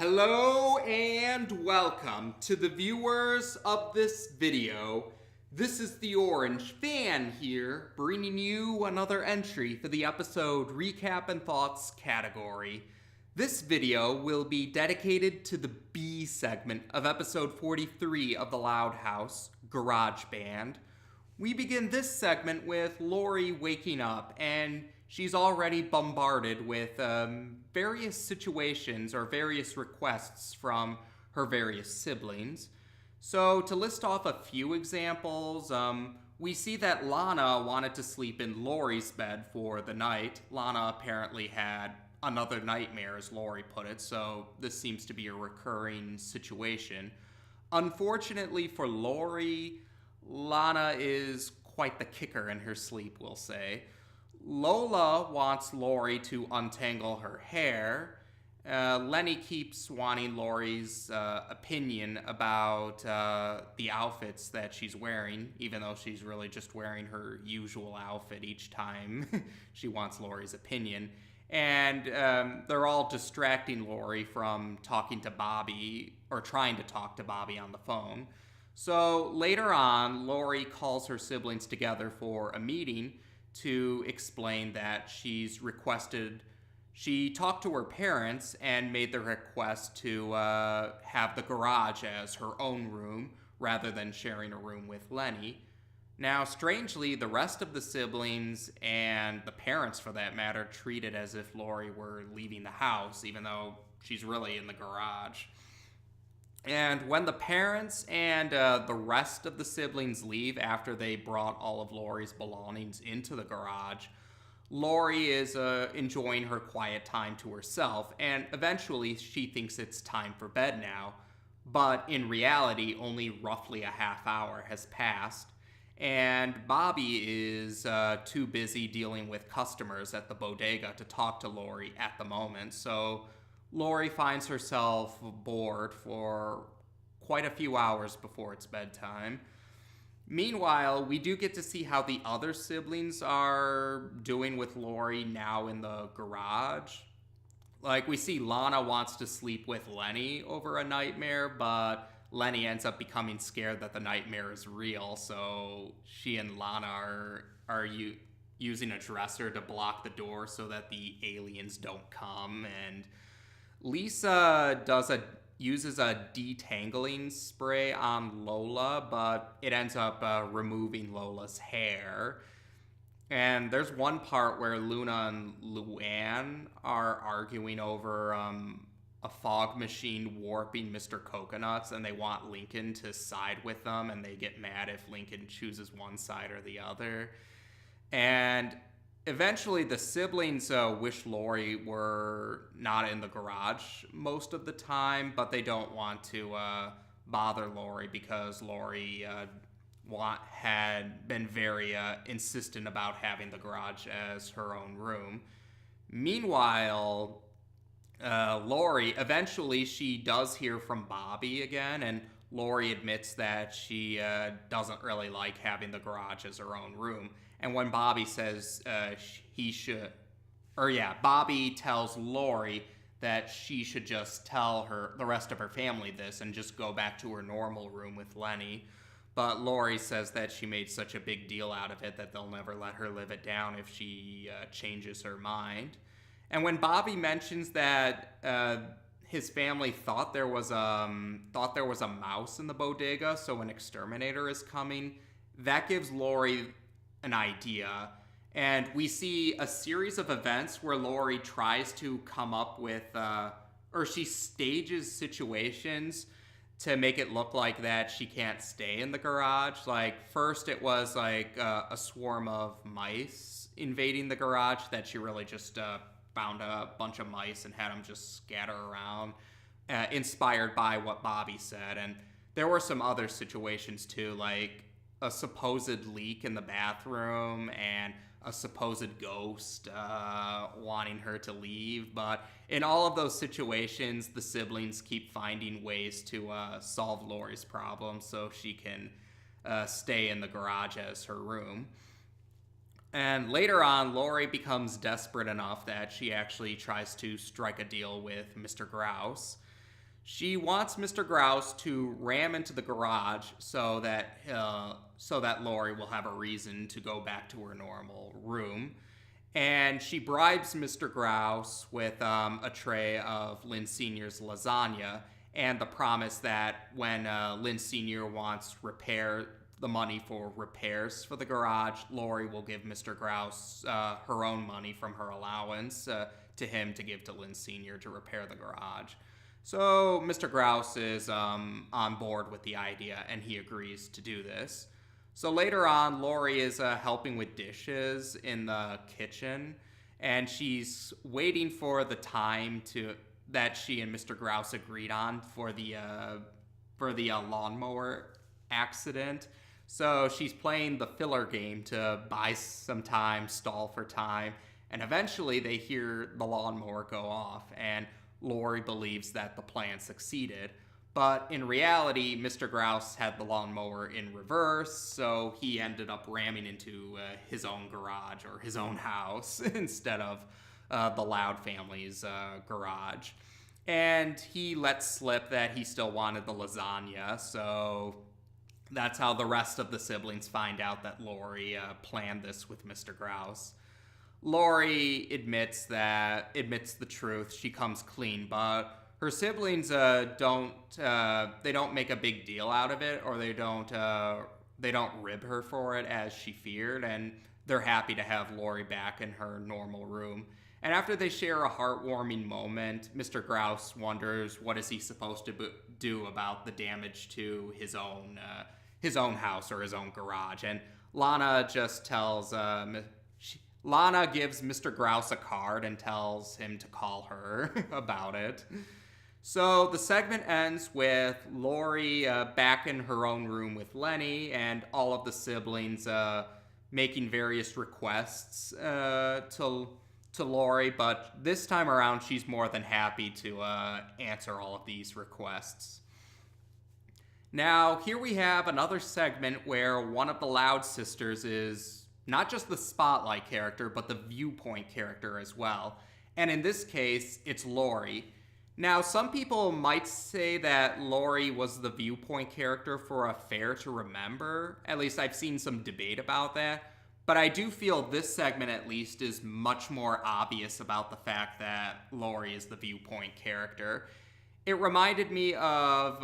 Hello and welcome to the viewers of this video. This is the Orange Fan here, bringing you another entry for the episode Recap and Thoughts category. This video will be dedicated to the B segment of episode 43 of The Loud House, Garage Band. We begin this segment with Lori waking up, and she's already bombarded with various situations or various requests from her various siblings. So to list off a few examples, we see that Lana wanted to sleep in Lori's bed for the night. Lana apparently had another nightmare, as Lori put it, so this seems to be a recurring situation. Unfortunately for Lori, Lana is quite the kicker in her sleep, we'll say. Lola wants Lori to untangle her hair. Lenny keeps wanting Lori's opinion about the outfits that she's wearing, even though she's really just wearing her usual outfit each time she wants Lori's opinion. And they're all distracting Lori from talking to Bobby, or trying to talk to Bobby on the phone. So later on, Lori calls her siblings together for a meeting to explain that she talked to her parents and made the request to have the garage as her own room rather than sharing a room with Lenny. Now, strangely, the rest of the siblings and the parents, for that matter, treat it as if Lori were leaving the house, even though she's really in the garage. And when the parents and the rest of the siblings leave after they brought all of Lori's belongings into the garage, Lori is enjoying her quiet time to herself, and eventually she thinks it's time for bed now. But in reality, only roughly a half hour has passed, and Bobby is too busy dealing with customers at the bodega to talk to Lori at the moment, so Lori finds herself bored for quite a few hours before it's bedtime. Meanwhile, we do get to see how the other siblings are doing with Lori now in the garage. Like, we see Lana wants to sleep with Lenny over a nightmare, but Lenny ends up becoming scared that the nightmare is real, so she and Lana are using a dresser to block the door so that the aliens don't come, and Lisa uses a detangling spray on Lola, but it ends up removing Lola's hair. And there's one part where Luna and Luann are arguing over a fog machine warping Mr. Coconuts, and they want Lincoln to side with them, and they get mad if Lincoln chooses one side or the other. And eventually, the siblings wish Lori were not in the garage most of the time, but they don't want to bother Lori because Lori had been very insistent about having the garage as her own room. Meanwhile, Lori, eventually she does hear from Bobby again, and Lori admits that she doesn't really like having the garage as her own room. And when Bobby says Bobby tells Lori that she should just tell the rest of her family this and just go back to her normal room with Lenny. But Lori says that she made such a big deal out of it that they'll never let her live it down if she changes her mind. And when Bobby mentions that his family thought there was a mouse in the bodega, so an exterminator is coming, that gives Lori an idea. And we see a series of events where Lori tries to come up with, or she stages situations to make it look like that she can't stay in the garage. Like, first it was like a swarm of mice invading the garage that she really just found a bunch of mice and had them just scatter around, inspired by what Bobby said. And there were some other situations too, like a supposed leak in the bathroom and a supposed ghost wanting her to leave. But in all of those situations, the siblings keep finding ways to solve Lori's problem so she can stay in the garage as her room. And later on, Lori becomes desperate enough that she actually tries to strike a deal with Mr. Grouse. She wants Mr. Grouse to ram into the garage so that Lori will have a reason to go back to her normal room. And she bribes Mr. Grouse with a tray of Lynn Sr.'s lasagna and the promise that when Lynn Sr. wants the money for repairs for the garage, Lori will give Mr. Grouse her own money from her allowance to him to give to Lynn Sr. to repair the garage. So Mr. Grouse is on board with the idea, and he agrees to do this. So later on, Lori is helping with dishes in the kitchen, and she's waiting for the time that she and Mr. Grouse agreed on for the lawnmower accident. So she's playing the filler game to buy some time, stall for time, and eventually they hear the lawnmower go off, and Lori believes that the plan succeeded. But in reality, Mr. Grouse had the lawnmower in reverse, so he ended up ramming into his own garage or his own house instead of the Loud family's garage. And he let slip that he still wanted the lasagna, so that's how the rest of the siblings find out that Lori planned this with Mr. Grouse. Lori admits the truth. She comes clean, but her siblings don't make a big deal out of it, or they don't rib her for it as she feared, and they're happy to have Lori back in her normal room. And after they share a heartwarming moment, Mr. Grouse wonders what is he supposed to do about the damage to his own house or his own garage. And Lana gives Mr. Grouse a card and tells him to call her about it. So the segment ends with Lori back in her own room with Lenny, and all of the siblings making various requests to Lori, but this time around she's more than happy to answer all of these requests. Now, here we have another segment where one of the Loud sisters is not just the spotlight character, but the viewpoint character as well. And in this case, it's Lori. Now, some people might say that Lori was the viewpoint character for a fair to remember. At least I've seen some debate about that. But I do feel this segment, at least, is much more obvious about the fact that Lori is the viewpoint character. It reminded me of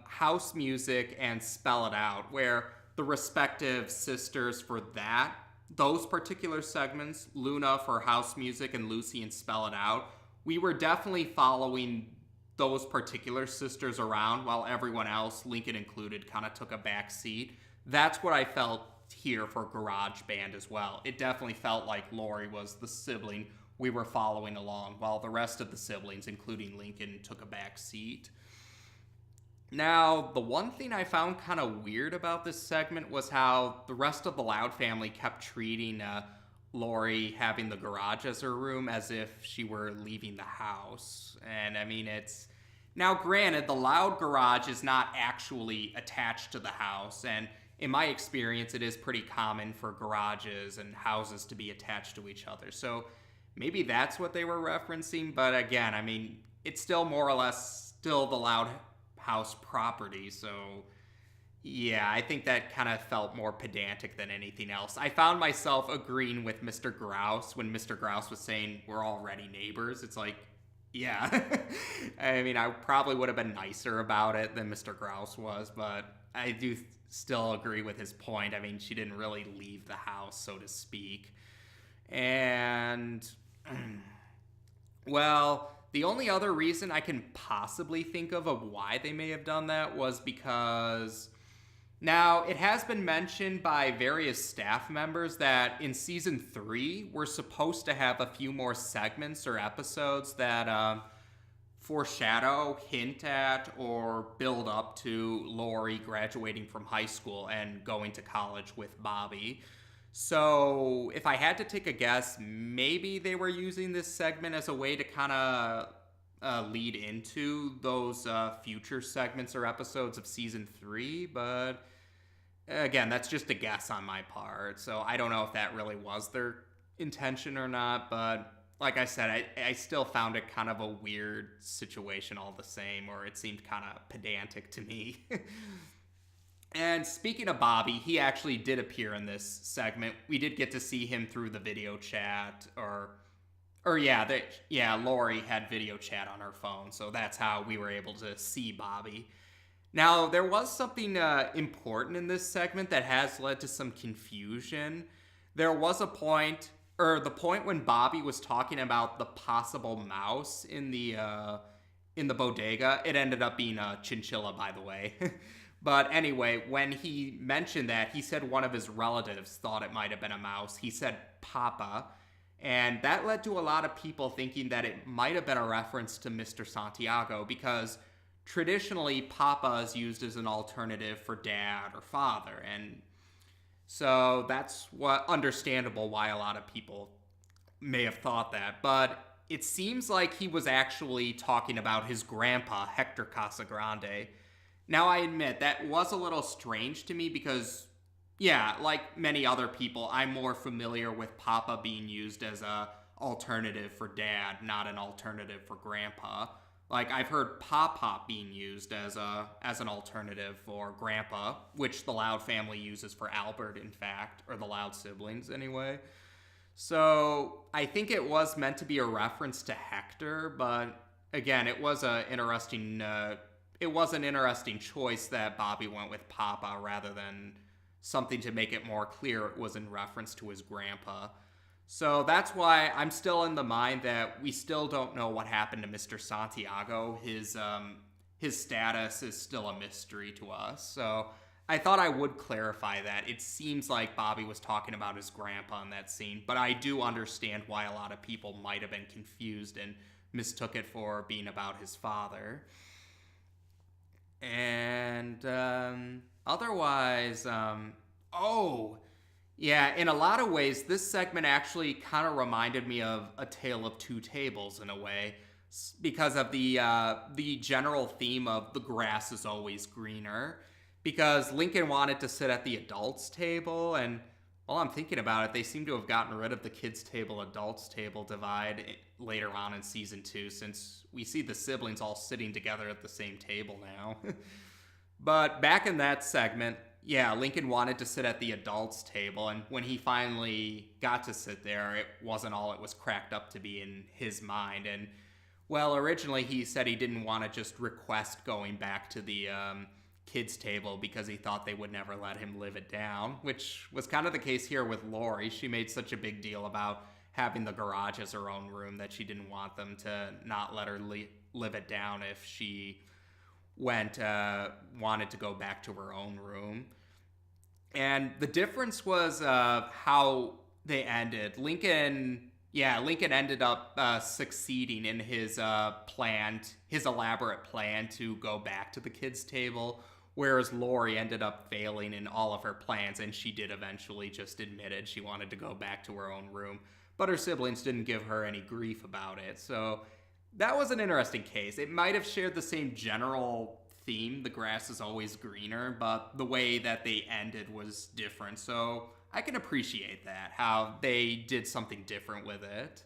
House Music and Spell It Out, where the respective sisters for those particular segments, Luna for House Music and Lucy in Spell It Out, we were definitely following those particular sisters around while everyone else, Lincoln included, kind of took a back seat. That's what I felt here for Garage Band as well. It definitely felt like Lori was the sibling we were following along, while the rest of the siblings, including Lincoln, took a back seat. Now, the one thing I found kind of weird about this segment was how the rest of the Loud family kept treating Lori having the garage as her room as if she were leaving the house. And I mean, now granted, the Loud garage is not actually attached to the house, and in my experience, it is pretty common for garages and houses to be attached to each other. So maybe that's what they were referencing, but again, I mean, it's still more or less still the Loud house property, so yeah, I think that kind of felt more pedantic than anything else. I found myself agreeing with Mr. Grouse when Mr. Grouse was saying we're already neighbors. It's like, yeah. I mean, I probably would have been nicer about it than Mr. Grouse was, but I do still agree with his point. I mean, she didn't really leave the house, so to speak. And, well, the only other reason I can possibly think of why they may have done that was because, now, it has been mentioned by various staff members that in Season 3, we're supposed to have a few more segments or episodes that foreshadow, hint at, or build up to Lori graduating from high school and going to college with Bobby. So if I had to take a guess, maybe they were using this segment as a way to kind of lead into those future segments or episodes of Season 3, but again, that's just a guess on my part, so I don't know if that really was their intention or not, but like I said, I still found it kind of a weird situation all the same, or it seemed kind of pedantic to me. And speaking of Bobby, he actually did appear in this segment. We did get to see him through the video chat, or yeah, Lori had video chat on her phone, so that's how we were able to see Bobby. Now, there was something important in this segment that has led to some confusion. There was a point, or the point when Bobby was talking about the possible mouse in the bodega. It ended up being a chinchilla, by the way. But anyway, when he mentioned that, he said one of his relatives thought it might have been a mouse. He said Papa. And that led to a lot of people thinking that it might have been a reference to Mr. Santiago, because traditionally Papa is used as an alternative for dad or father. And so that's what understandable why a lot of people may have thought that. But it seems like he was actually talking about his grandpa, Hector Casagrande. Now, I admit, that was a little strange to me because, yeah, like many other people, I'm more familiar with Papa being used as a alternative for dad, not an alternative for grandpa. Like, I've heard Pop Pop being used as an alternative for grandpa, which the Loud family uses for Albert, in fact, or the Loud siblings, anyway. So, I think it was meant to be a reference to Hector, but again, it was an interesting choice that Bobby went with Papa rather than something to make it more clear it was in reference to his grandpa. So that's why I'm still in the mind that we still don't know what happened to Mr. Santiago. His status is still a mystery to us. So I thought I would clarify that. It seems like Bobby was talking about his grandpa in that scene, but I do understand why a lot of people might have been confused and mistook it for being about his father. And otherwise, yeah, in a lot of ways, this segment actually kind of reminded me of A Tale of Two Tables in a way, because of the general theme of the grass is always greener. Because Lincoln wanted to sit at the adults table, and while I'm thinking about it, they seem to have gotten rid of the kids table adults table divide later on in season 2, since we see the siblings all sitting together at the same table now. But back in that segment, yeah, Lincoln wanted to sit at the adults table, and when he finally got to sit there, it wasn't all it was cracked up to be in his mind. And well, originally he said he didn't want to just request going back to the kids table because he thought they would never let him live it down, which was kind of the case here with Lori. She made such a big deal about having the garage as her own room that she didn't want them to not let her live it down if she wanted to go back to her own room. And the difference was how they ended. Lincoln ended up succeeding in his elaborate plan to go back to the kids' table, whereas Lori ended up failing in all of her plans, and she did eventually just admitted she wanted to go back to her own room, but her siblings didn't give her any grief about it. So that was an interesting case. It might have shared the same general theme, the grass is always greener, but the way that they ended was different. So I can appreciate that, how they did something different with it.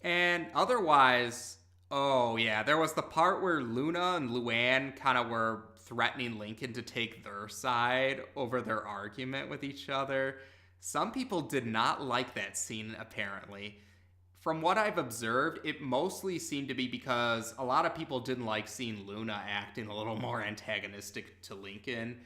And otherwise, oh yeah, there was the part where Luna and Luann kind of were threatening Lincoln to take their side over their argument with each other. Some people did not like that scene, apparently. From what I've observed, it mostly seemed to be because a lot of people didn't like seeing Luna acting a little more antagonistic to Lincoln.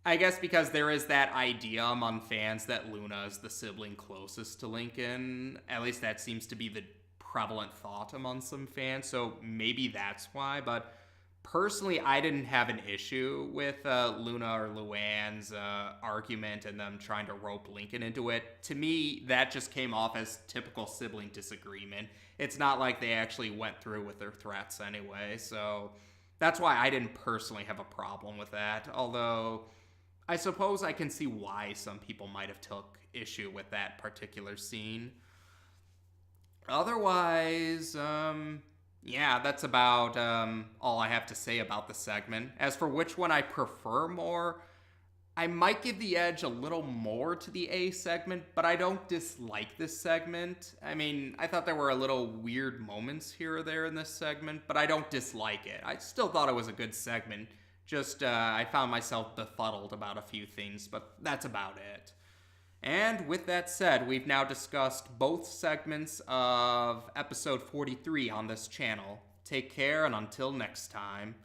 I guess because there is that idea among fans that Luna is the sibling closest to Lincoln. At least that seems to be the prevalent thought among some fans, so maybe that's why. But personally, I didn't have an issue with Luna or Luann's argument and them trying to rope Lincoln into it. To me, that just came off as typical sibling disagreement. It's not like they actually went through with their threats anyway, so that's why I didn't personally have a problem with that. Although, I suppose I can see why some people might have took issue with that particular scene. Otherwise, yeah, that's about all I have to say about the segment. As for which one I prefer more, I might give the edge a little more to the A segment, but I don't dislike this segment. I mean, I thought there were a little weird moments here or there in this segment, but I don't dislike it. I still thought it was a good segment. Just, I found myself befuddled about a few things, but that's about it. And with that said, we've now discussed both segments of episode 43 on this channel. Take care, and until next time.